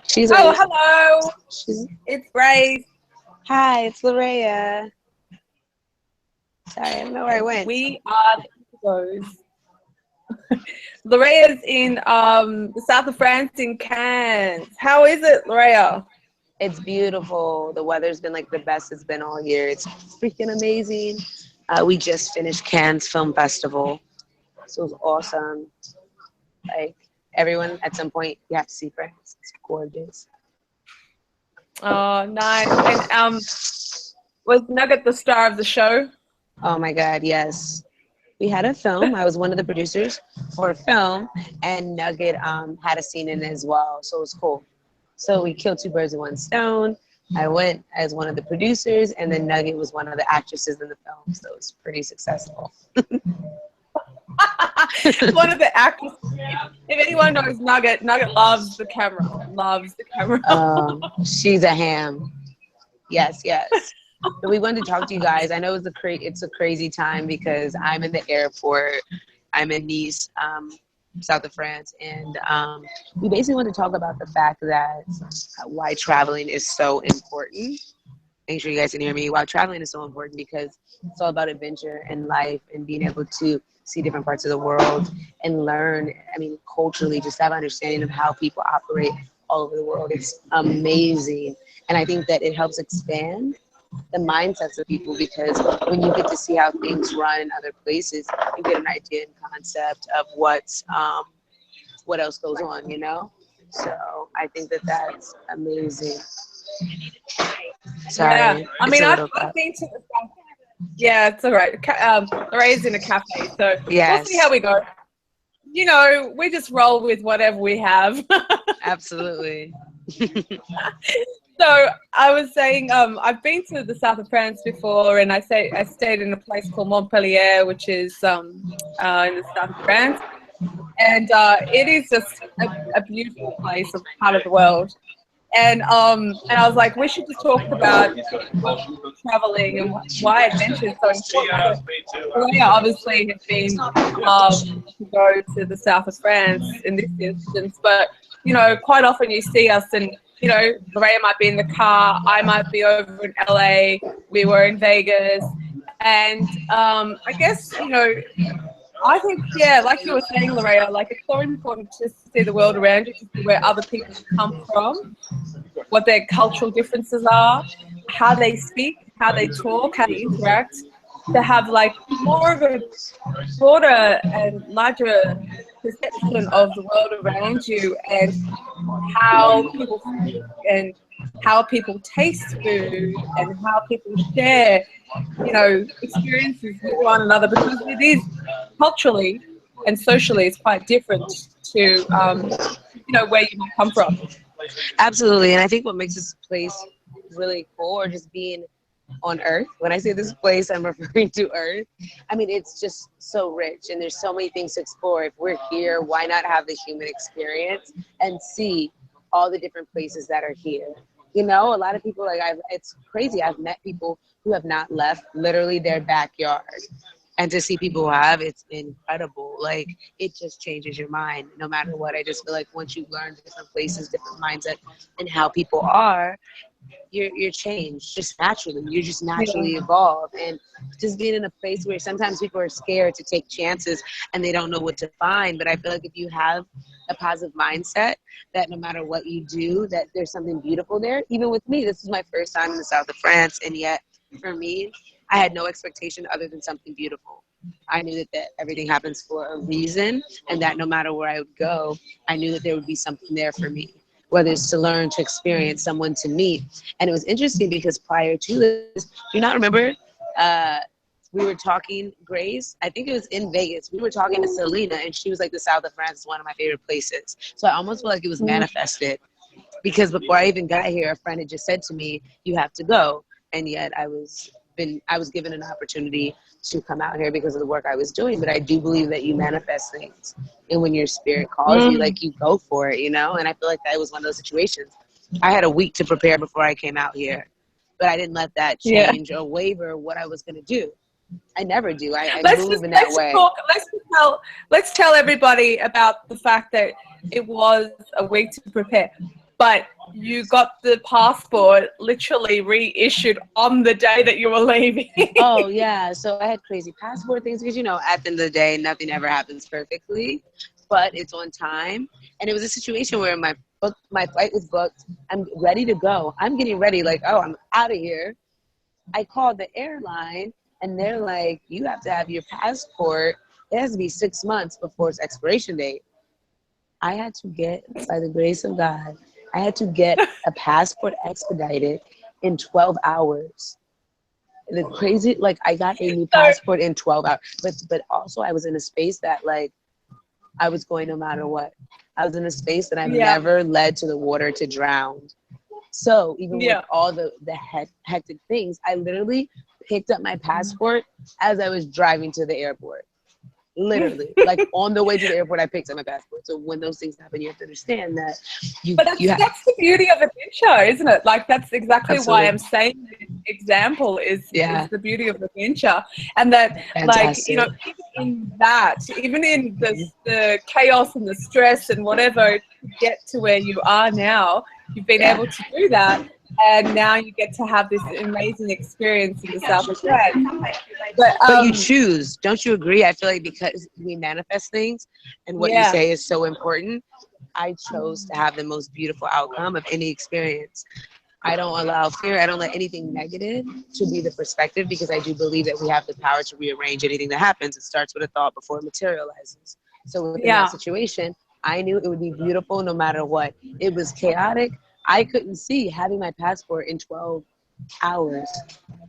She's Oh, always, hello. she's, It's Grace. hi, it's Larea. Sorry, I don't know where I went. We are the Ingos. Lorea's in the south of France in Cannes. How is it, Lorea? It's beautiful. The weather's been like the best it's been all year. It's freaking amazing. We just finished Cannes Film Festival, so it was awesome. Like everyone, at some point, you have to see France. It's gorgeous. Oh, nice. And was Nugget the star of the show? Oh my God, yes. We had a film. I was one of the producers for a film, and Nugget had a scene in it as well, so it was cool. So we killed two birds with one stone. I went as one of the producers, and then Nugget was one of the actresses in the film, so it was pretty successful. One of the actors. If anyone knows Nugget, Nugget loves the camera. Loves the camera. She's a ham. Yes, yes. But we wanted to talk to you guys. I know it's a crazy time because I'm in the airport. I'm in Nice, south of France, and we basically want to talk about the fact that why traveling is so important. Make sure you guys can hear me. Why traveling is so important because it's all about adventure and life and being able to see different parts of the world and learn. I mean, culturally, just have understanding of how people operate all over the world. It's amazing, and I think that it helps expand the mindsets of people because when you get to see how things run in other places, you get an idea and concept of what else goes on, you know? So I think that that's amazing. Sorry, Yeah. I it's mean, a I've little bit. been to the south. Yeah, it's all right. Lorea's in a cafe, so we'll see Yes, how we go. You know, we just roll with whatever we have. absolutely. So I was saying, I've been to the south of France before, and I stayed in a place called Montpellier, which is in the south of France, and it is just a beautiful place, a part of the world. And I was like, we should just talk about traveling and why adventure is so important. So Maria obviously has been to go to the south of France in this instance, but you know, quite often you see us and you know, Maria might be in the car, I might be over in LA, we were in Vegas, and I guess you know. I think, yeah, like you were saying, Lorena, like it's so important to see the world around you, to see where other people come from, what their cultural differences are, how they speak, how they talk, how they interact, to have like more of a broader and larger perception of the world around you and how people speak and how people taste food and how people share, you know, experiences with one another because it is culturally and socially it's quite different to, you know, where you might come from. Absolutely. And I think what makes this place really cool, or just being on Earth, when I say this place, I'm referring to Earth. I mean, it's just so rich and there's so many things to explore. If we're here, why not have the human experience and see all the different places that are here? You know, a lot of people, like, it's crazy. I've met people who have not left literally their backyard. And to see people who have, it's incredible. Like, it just changes your mind no matter what. I just feel like once you learn different places, different mindset, and how people are, you're changed just naturally. You just naturally evolve. And just being in a place where sometimes people are scared to take chances and they don't know what to find. But I feel like if you have a positive mindset, that no matter what you do, that there's something beautiful there. Even with me, this is my first time in the south of France, and yet for me, I had no expectation other than something beautiful. I knew that everything happens for a reason, and that no matter where I would go, I knew that there would be something there for me, whether it's to learn, to experience, someone to meet. And it was interesting because prior to this, do you not remember, we were talking, Grace, I think it was in Vegas, we were talking to Selena, and she was like, the south of France is one of my favorite places. So I almost feel like it was manifested, because before I even got here, a friend had just said to me, you have to go. And yet I was given an opportunity to come out here because of the work I was doing. But I do believe that you manifest things. And when your spirit calls you, like, you go for it, you know? And I feel like that was one of those situations. I had a week to prepare before I came out here. But I didn't let that change or waver what I was going to do. I never do. I move in that way. Let's tell everybody about the fact that it was a week to prepare. But you got the passport literally reissued on the day that you were leaving. Oh yeah, so I had crazy passport things because, you know, at the end of the day, nothing ever happens perfectly, but it's on time. And it was a situation where my flight was booked. I'm ready to go. I'm getting ready, like, oh, I'm out of here. I called the airline, and they're like, you have to have your passport. It has to be 6 months before its expiration date. I had to get, by the grace of God, I had to get a passport expedited in 12 hours. The crazy, like, I got a new passport in 12 hours. But also I was in a space that, like, I was going no matter what. I was in a space that I've never led to the water to drown. So even with all the hectic things, I literally picked up my passport as I was driving to the airport. Literally, like on the way to the airport, I picked up my passport. So when those things happen, you have to understand that that's the beauty of adventure, isn't it? Like, that's exactly why I'm saying this example is the beauty of adventure. And that, like, you know, even in the chaos and the stress and whatever, to get to where you are now, you've been able to do that. And now you get to have this amazing experience in the South of France. But you choose, don't you agree? I feel like because we manifest things, and what you say is so important, I chose to have the most beautiful outcome of any experience. I don't allow fear. I don't let anything negative to be the perspective, because I do believe that we have the power to rearrange anything that happens. It starts with a thought before it materializes. So within that situation, I knew it would be beautiful no matter what. It was chaotic. I couldn't see having my passport in 12 hours.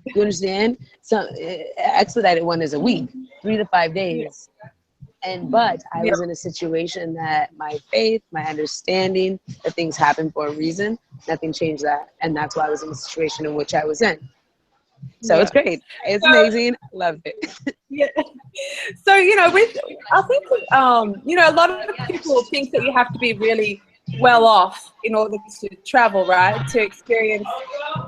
You understand? So expedited one is a week, 3 to 5 days. But I was in a situation that my faith, my understanding that things happen for a reason, nothing changed that. And that's why I was in the situation in which I was in. So it's great. It's amazing. Loved it. So, you know, I think, you know, a lot of people think that you have to be really well off in order to travel, right? To experience,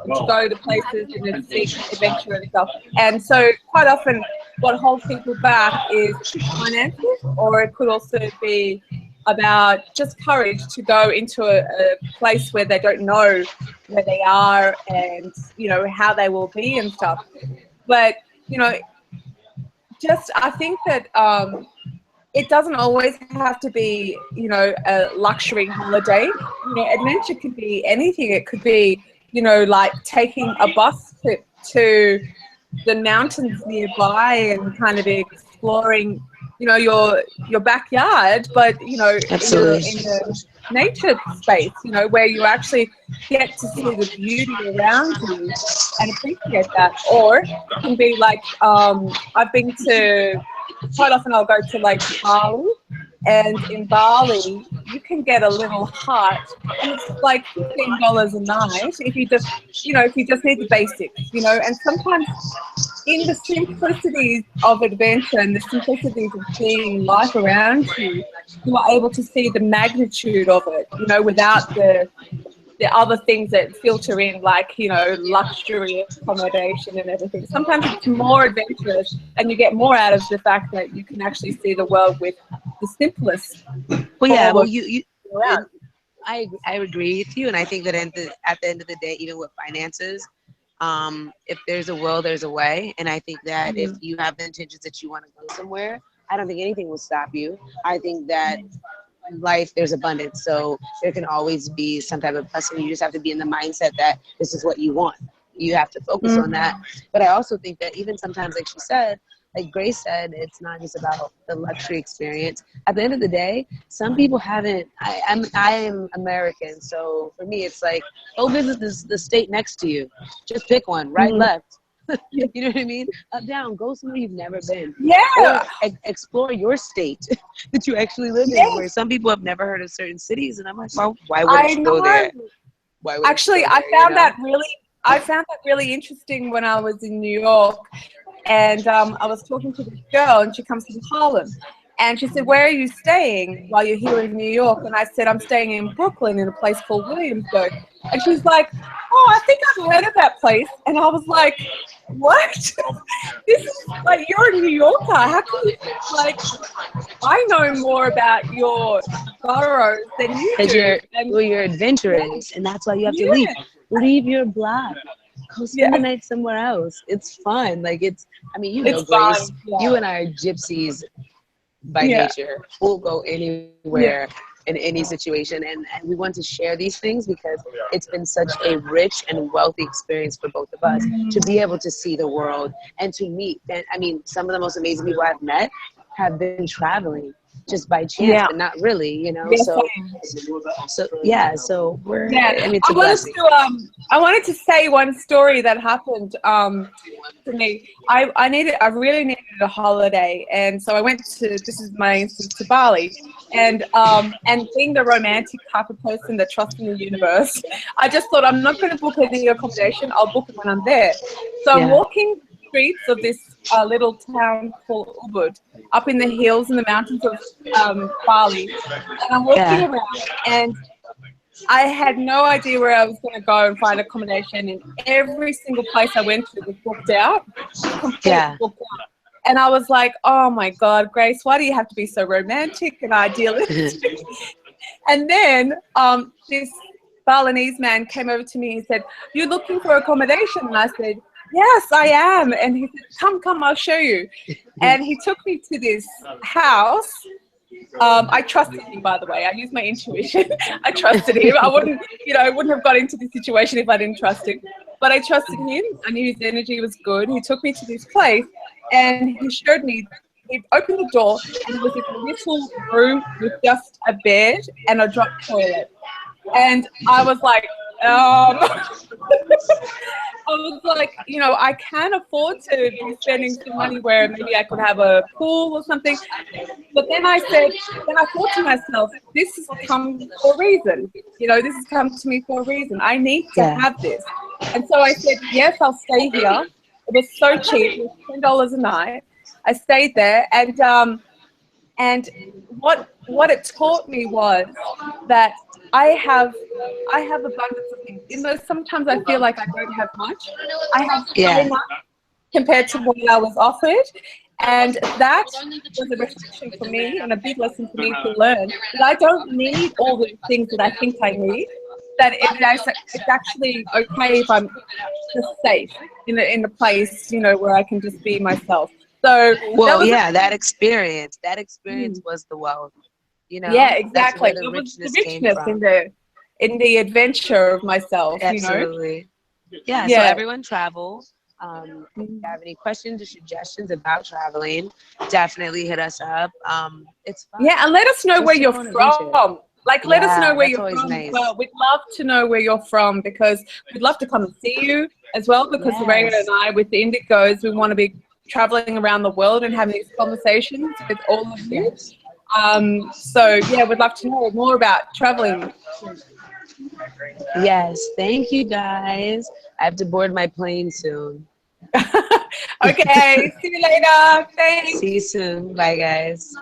to go to places and then seek adventure and stuff. And so quite often what holds people back is finances, or it could also be about just courage to go into a place where they don't know where they are and, you know, how they will be and stuff. But, you know, I think that it doesn't always have to be, you know, a luxury holiday. You know, adventure could be anything. It could be, you know, like taking a bus trip to the mountains nearby and kind of exploring, you know, your backyard, but, you know, in a nature space, you know, where you actually get to see the beauty around you and appreciate that. Or it can be like, I've been to, quite often I'll go to like Bali, and in Bali you can get a little hut and it's like $15 a night if you just, you know, if you just need the basics, you know. And sometimes in the simplicities of adventure and the simplicities of seeing life around you, you are able to see the magnitude of it, you know, without the other things that filter in, like, you know, luxury accommodation and everything. Sometimes it's more adventurous and you get more out of the fact that you can actually see the world with the simplest. Well, yeah, well, I agree with you, and I think that at the end of the day, even with finances, if there's a will, there's a way. And I think that if you have the intentions that you want to go somewhere, I don't think anything will stop you. I think that in life, there's abundance. So there can always be some type of blessing. You just have to be in the mindset that this is what you want. You have to focus on that. But I also think that even sometimes, like she said, like Grace said, it's not just about the luxury experience. At the end of the day, some people haven't. I am American, so for me, it's like, go visit the state next to you. Just pick one, right, left. You know what I mean? Up, down, go somewhere you've never been. Yeah. Or explore your state that you actually live in, where some people have never heard of certain cities, and I'm like, well, why would you go there? Actually, I found that really interesting when I was in New York, and I was talking to this girl, and she comes from Harlem, And she said, where are you staying while you're here in New York? And I said, I'm staying in Brooklyn in a place called Williamsburg. And she's like, oh, I think I've heard of that place. And I was like, what? This is like, you're a New Yorker. How can you, like, I know more about your boroughs than you do. You're adventurous, and that's why you have to leave. Leave your block. Go spend the night somewhere else. It's fun. Like I mean, you know, Grace, you and I are gypsies by nature. We'll go anywhere in any situation, and we want to share these things because it's been such a rich and wealthy experience for both of us to be able to see the world and to meet. I mean, some of the most amazing people I've met have been traveling just by chance, but not really, you know. So we're. I mean, it's a blessing. I wanted to say one story that happened to me. I really needed a holiday, and so I went to. This is my instance, to Bali, and being the romantic type of person that trusts in the universe, I just thought I'm not going to book any accommodation. I'll book it when I'm there. So I'm walking streets of this little town called Ubud, up in the hills and the mountains of Bali. And I'm walking around, and I had no idea where I was going to go and find accommodation. And every single place I went to was booked out, completely booked out. And I was like, oh my God, Grace, why do you have to be so romantic and idealistic? And then this Balinese man came over to me and said, you're looking for accommodation? And I said, yes, I am. And he said, come, I'll show you. And he took me to this house. I trusted him, by the way. I used my intuition. I trusted him. I wouldn't have got into this situation if I didn't trust him. But I trusted him. I knew his energy was good. He took me to this place, and he showed me. He opened the door, and it was a little room with just a bed and a drop toilet. And I was like, I was like, you know, I can afford to be spending some money where maybe I could have a pool or something. But then I thought to myself, this has come for a reason. You know, this has come to me for a reason. I need to have this. And so I said, yes, I'll stay here. It was so cheap. It was $10 a night. I stayed there, and what it taught me was that I have abundance of things. You know, sometimes I feel like I don't have much. I have so much compared to what I was offered. And that was a reflection for me and a big lesson for me to learn that I don't need all the things that I think I need. That it's actually okay if I'm just safe in a place, you know, where I can just be myself. So that experience was the wealth. You know, exactly. The richness in the adventure of myself. Absolutely. You know? So everyone travel. If you have any questions or suggestions about traveling, definitely hit us up. It's fun. Yeah, and let us know where you're from. Like, let us know where you're from. Nice. Well, we'd love to know where you're from because we'd love to come and see you as well. Because Raya and I, with the 1ND1GOS, we want to be traveling around the world and having these conversations with all of you. So we'd love to know more about traveling. Yes, thank you guys. I have to board my plane soon. Okay, see you later. Thanks. See you soon. Bye, guys.